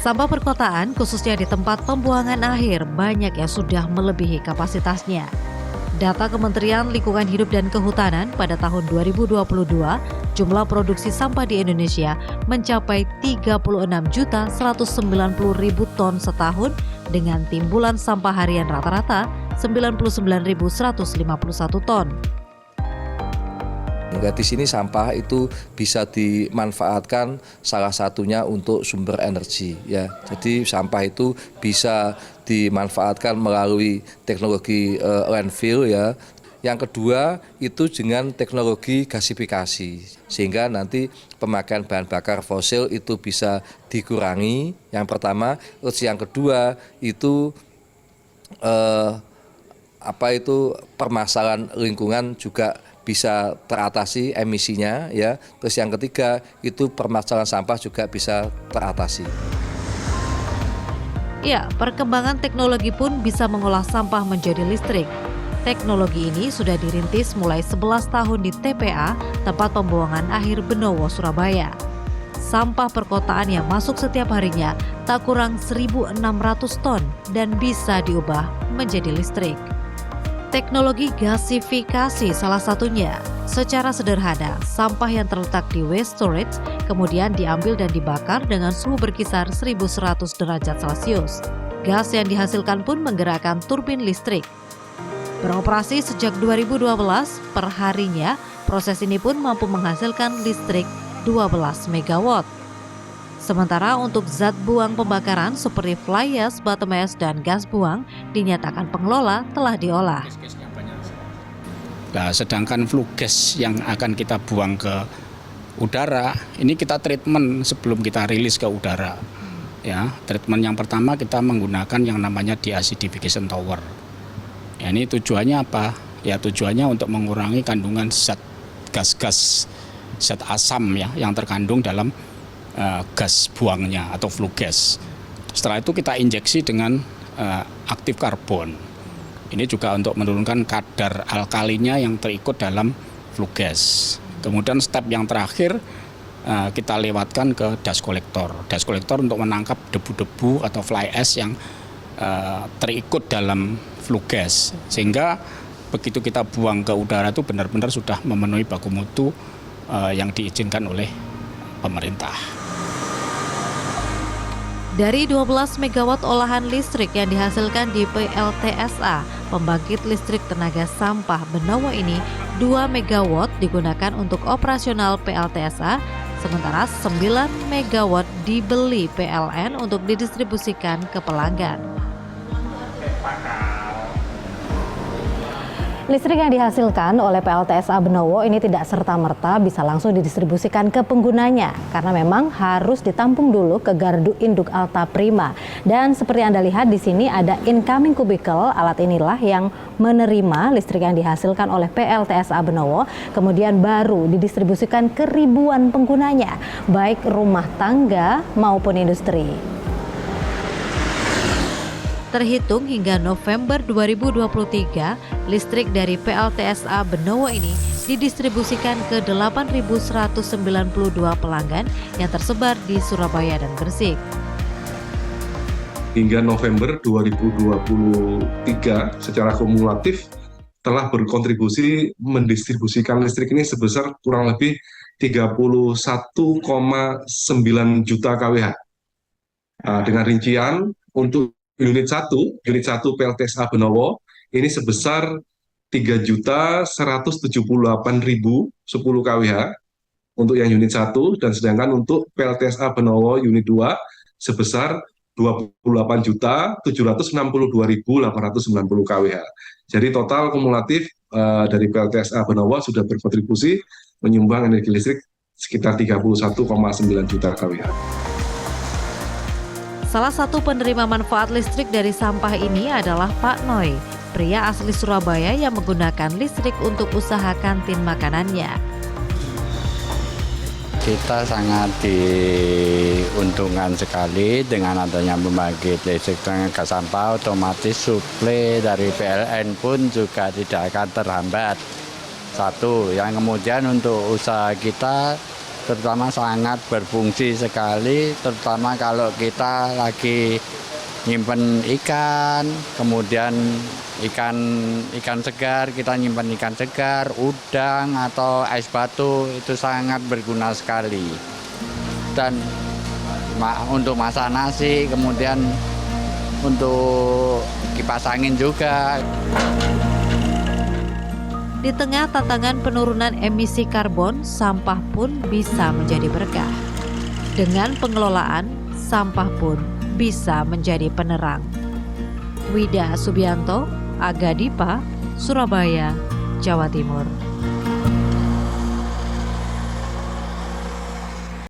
Sampah perkotaan, khususnya di tempat pembuangan akhir, banyak yang sudah melebihi kapasitasnya. Data Kementerian Lingkungan Hidup dan Kehutanan pada tahun 2022, jumlah produksi sampah di Indonesia mencapai 36.190.000 ton setahun dengan timbulan sampah harian rata-rata 99.151 ton. Di sini sampah itu bisa dimanfaatkan salah satunya untuk sumber energi ya. Jadi sampah itu bisa dimanfaatkan melalui teknologi landfill ya. Yang kedua itu dengan teknologi gasifikasi sehingga nanti pemakaian bahan bakar fosil itu bisa dikurangi. Yang pertama, terus yang kedua itu permasalahan lingkungan juga bisa teratasi emisinya ya. Terus yang ketiga itu permasalahan sampah juga bisa teratasi. Ya, perkembangan teknologi pun bisa mengolah sampah menjadi listrik. Teknologi ini sudah dirintis mulai 11 tahun di TPA, tempat pembuangan akhir Benowo, Surabaya. Sampah perkotaan yang masuk setiap harinya tak kurang 1.600 ton dan bisa diubah menjadi listrik. Teknologi gasifikasi salah satunya. Secara sederhana, sampah yang terletak di waste storage kemudian diambil dan dibakar dengan suhu berkisar 1.100 derajat Celcius. Gas yang dihasilkan pun menggerakkan turbin listrik. Beroperasi sejak 2012, perharinya proses ini pun mampu menghasilkan listrik 12 MW. Sementara untuk zat buang pembakaran seperti fly ash, bottom ash, dan gas buang dinyatakan pengelola telah diolah. Nah, sedangkan flue gas yang akan kita buang ke udara, ini kita treatment sebelum kita rilis ke udara. Ya, treatment yang pertama kita menggunakan yang namanya deacidification tower. Ya, ini tujuannya apa? Ya, tujuannya untuk mengurangi kandungan zat gas-gas, zat asam ya yang terkandung dalam gas buangnya atau flue gas. Setelah itu kita injeksi dengan aktif karbon. Ini juga untuk menurunkan kadar alkalinya yang terikut dalam flue gas. Kemudian step yang terakhir kita lewatkan ke dust collector. Dust collector untuk menangkap debu-debu atau fly ash yang terikut dalam flue gas. Sehingga begitu kita buang ke udara itu benar-benar sudah memenuhi baku mutu yang diizinkan oleh pemerintah. Dari 12 MW olahan listrik yang dihasilkan di PLTSA, pembangkit listrik tenaga sampah Benowo ini, 2 MW digunakan untuk operasional PLTSA, sementara 9 MW dibeli PLN untuk didistribusikan ke pelanggan. Listrik yang dihasilkan oleh PLTSA Benowo ini tidak serta-merta bisa langsung didistribusikan ke penggunanya karena memang harus ditampung dulu ke gardu induk Alta Prima. Dan seperti Anda lihat di sini ada incoming cubicle, alat inilah yang menerima listrik yang dihasilkan oleh PLTSA Benowo kemudian baru didistribusikan ke ribuan penggunanya, baik rumah tangga maupun industri. Terhitung hingga November 2023, listrik dari PLTSA Benowo ini didistribusikan ke 8.192 pelanggan yang tersebar di Surabaya dan Gresik. Hingga November 2023 secara kumulatif telah berkontribusi mendistribusikan listrik ini sebesar kurang lebih 31,9 juta kWh. Dengan rincian untuk Unit 1 PLTSA Benowo ini sebesar 3.178.010 kWh untuk yang unit 1 dan sedangkan untuk PLTSA Benowo unit 2 sebesar 28.762.890 kWh. Jadi total kumulatif dari PLTSA Benowo sudah berkontribusi menyumbang energi listrik sekitar 31,9 juta kWh. Salah satu penerima manfaat listrik dari sampah ini adalah Pak Noy, pria asli Surabaya yang menggunakan listrik untuk usaha kantin makanannya. Kita sangat diuntungkan sekali dengan adanya pembangkit listrik tenaga sampah, otomatis suplai dari PLN pun juga tidak akan terhambat. Satu, yang kemudian untuk usaha kita terutama sangat berfungsi sekali, terutama kalau kita lagi nyimpen ikan, kemudian ikan segar, kita nyimpen ikan segar, udang atau es batu, itu sangat berguna sekali. Dan untuk masak nasi, kemudian untuk kipas angin juga. Di tengah tantangan penurunan emisi karbon, sampah pun bisa menjadi berkah. Dengan pengelolaan, sampah pun bisa menjadi penerang. Wida Subianto, Aga Dipa, Surabaya, Jawa Timur.